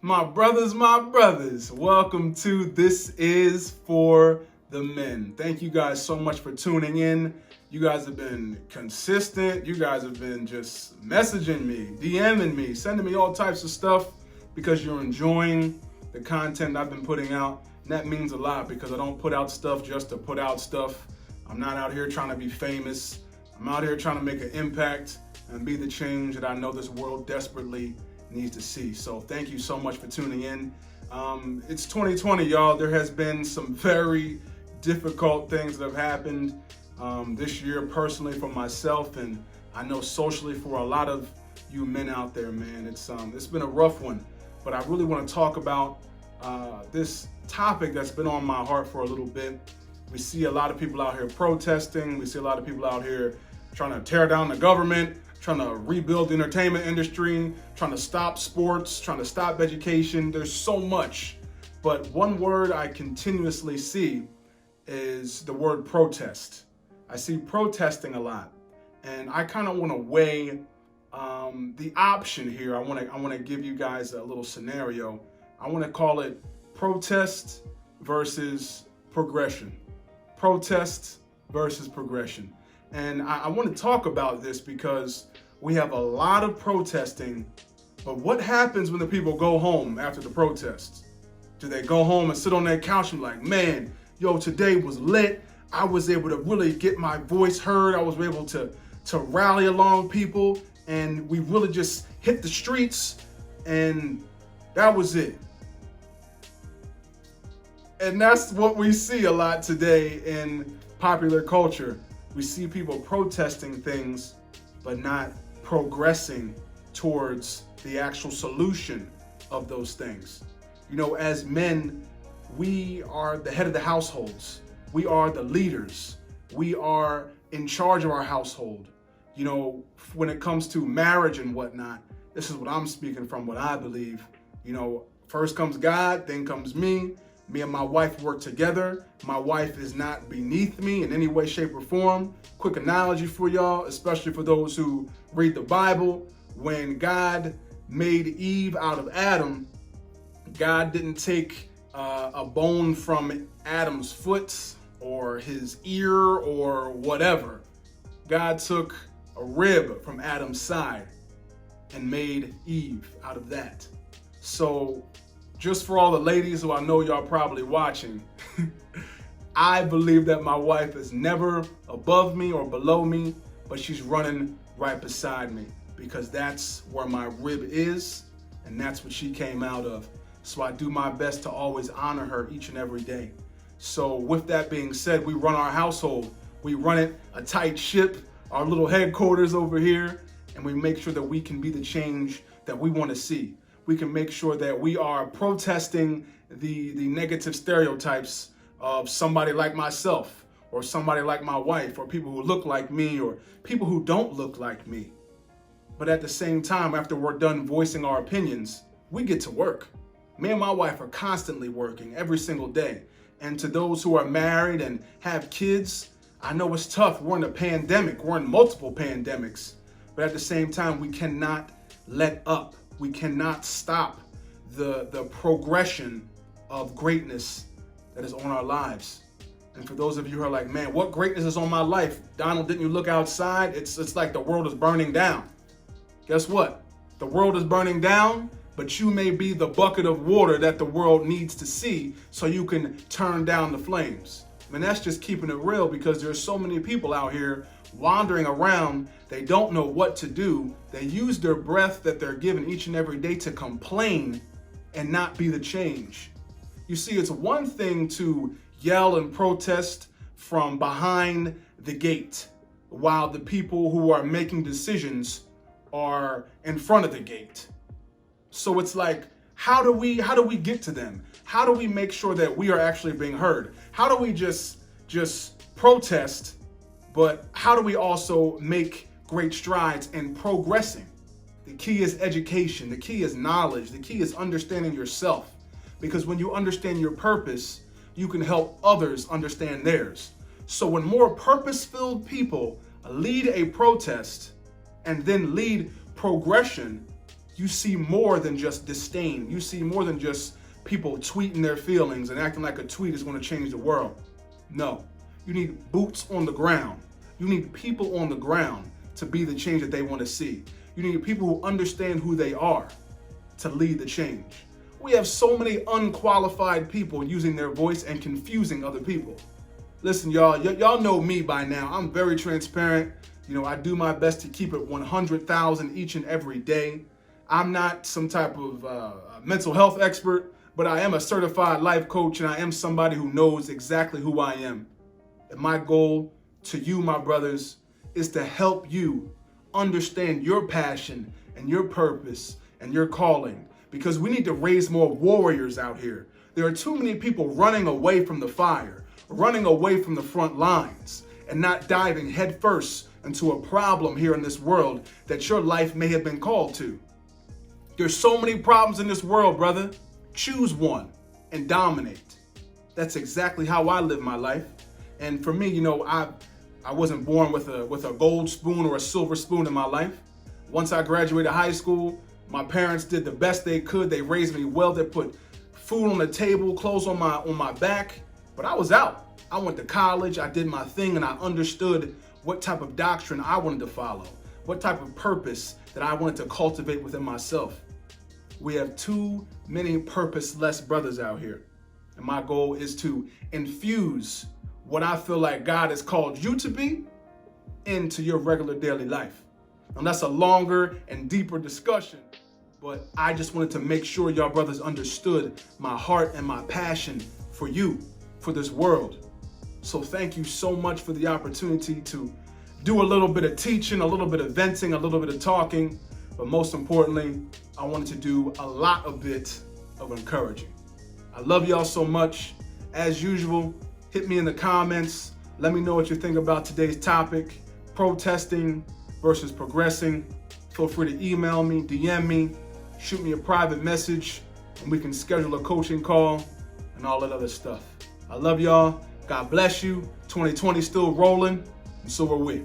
My brothers, welcome to This Is For The Men. Thank you guys so much for tuning in. You guys have been consistent. You guys have been just messaging me, DMing me, sending me all types of stuff because you're enjoying the content I've been putting out. And that means a lot because I don't put out stuff just to put out stuff. I'm not out here trying to be famous. I'm out here trying to make an impact and be the change that I know this world desperately needs to see. So thank you so much for tuning in. It's 2020, y'all. There has been some very difficult things that have happened this year personally for myself, and I know socially for a lot of you men out there, man. It's been a rough one, but I really want to talk about this topic that's been on my heart for a little bit. We see a lot of people out here protesting. We see a lot of people out here trying to tear down the government, trying to rebuild the entertainment industry, trying to stop sports, trying to stop education. There's so much. But one word I continuously see is the word protest. I see protesting a lot. And I kind of want to weigh the option here. I want to give you guys a little scenario. I want to call it protest versus progression. Protest versus progression. And I want to talk about this because we have a lot of protesting, but what happens when the people go home after the protests? Do they go home and sit on their couch and like, man, yo, today was lit. I was able to really get my voice heard. I was able to rally along people, and we really just hit the streets, and that was it. And that's what we see a lot today in popular culture. We see people protesting things, but not progressing towards the actual solution of those things. You know, as men, we are the head of the households. We are the leaders. We are in charge of our household. You know, when it comes to marriage and whatnot, this is what I'm speaking from, what I believe. You know, first comes God, then comes me. Me and my wife work together. My wife is not beneath me in any way, shape, or form. Quick analogy for y'all, especially for those who read the Bible. When God made Eve out of Adam, God didn't take a bone from Adam's foot or his ear or whatever. God took a rib from Adam's side and made Eve out of that. So, just for all the ladies who I know y'all probably watching, I believe that my wife is never above me or below me, but she's running right beside me because that's where my rib is and that's what she came out of. So I do my best to always honor her each and every day. So with that being said, we run our household. We run it a tight ship, our little headquarters over here, and we make sure that we can be the change that we want to see. We can make sure that we are protesting the negative stereotypes of somebody like myself or somebody like my wife or people who look like me or people who don't look like me. But at the same time, after we're done voicing our opinions, we get to work. Me and my wife are constantly working every single day. And to those who are married and have kids, I know it's tough. We're in a pandemic. We're in multiple pandemics. But at the same time, we cannot let up. We cannot stop the progression of greatness that is on our lives. And for those of you who are like, man, what greatness is on my life? Donald, didn't you look outside? It's like the world is burning down. Guess what? The world is burning down, but you may be the bucket of water that the world needs to see so you can turn down the flames. I mean, that's just keeping it real because there's so many people out here wandering around. They don't know what to do. They use their breath that they're given each and every day to complain and not be the change. You see, it's one thing to yell and protest from behind the gate while the people who are making decisions are in front of the gate. So it's like, how do we get to them? How do we make sure that we are actually being heard? How do we just protest, but how do we also make great strides in progressing? The key is education. The key is knowledge. The key is understanding yourself. Because when you understand your purpose, you can help others understand theirs. So when more purpose-filled people lead a protest and then lead progression, you see more than just disdain. You see more than just people tweeting their feelings and acting like a tweet is going to change the world. No, you need boots on the ground. You need people on the ground to be the change that they want to see. You need people who understand who they are to lead the change. We have so many unqualified people using their voice and confusing other people. Listen, y'all know me by now. I'm very transparent. I do my best to keep it 100,000 each and every day. I'm not some type of mental health expert, but I am a certified life coach, and I am somebody who knows exactly who I am. And my goal to you, my brothers, is to help you understand your passion and your purpose and your calling, because we need to raise more warriors out here. There are too many people running away from the fire, running away from the front lines, and not diving headfirst into a problem here in this world that your life may have been called to. There's so many problems in this world, brother. Choose one and dominate. That's exactly how I live my life. And for me, I wasn't born with a gold spoon or a silver spoon in my life. Once I graduated high school, my parents did the best they could. They raised me well. They put food on the table, clothes on my back. But I was out. I went to college. I did my thing, and I understood what type of doctrine I wanted to follow, what type of purpose that I wanted to cultivate within myself. We have too many purposeless brothers out here. And my goal is to infuse what I feel like God has called you to be into your regular daily life. And that's a longer and deeper discussion, but I just wanted to make sure y'all brothers understood my heart and my passion for you, for this world. So thank you so much for the opportunity to do a little bit of teaching, a little bit of venting, a little bit of talking, but most importantly, I wanted to do a lot of bit of encouraging. I love y'all so much. As usual, hit me in the comments. Let me know what you think about today's topic, protesting versus progressing. Feel free to email me, DM me, shoot me a private message, and we can schedule a coaching call and all that other stuff. I love y'all. God bless you. 2020 still rolling, and so are we.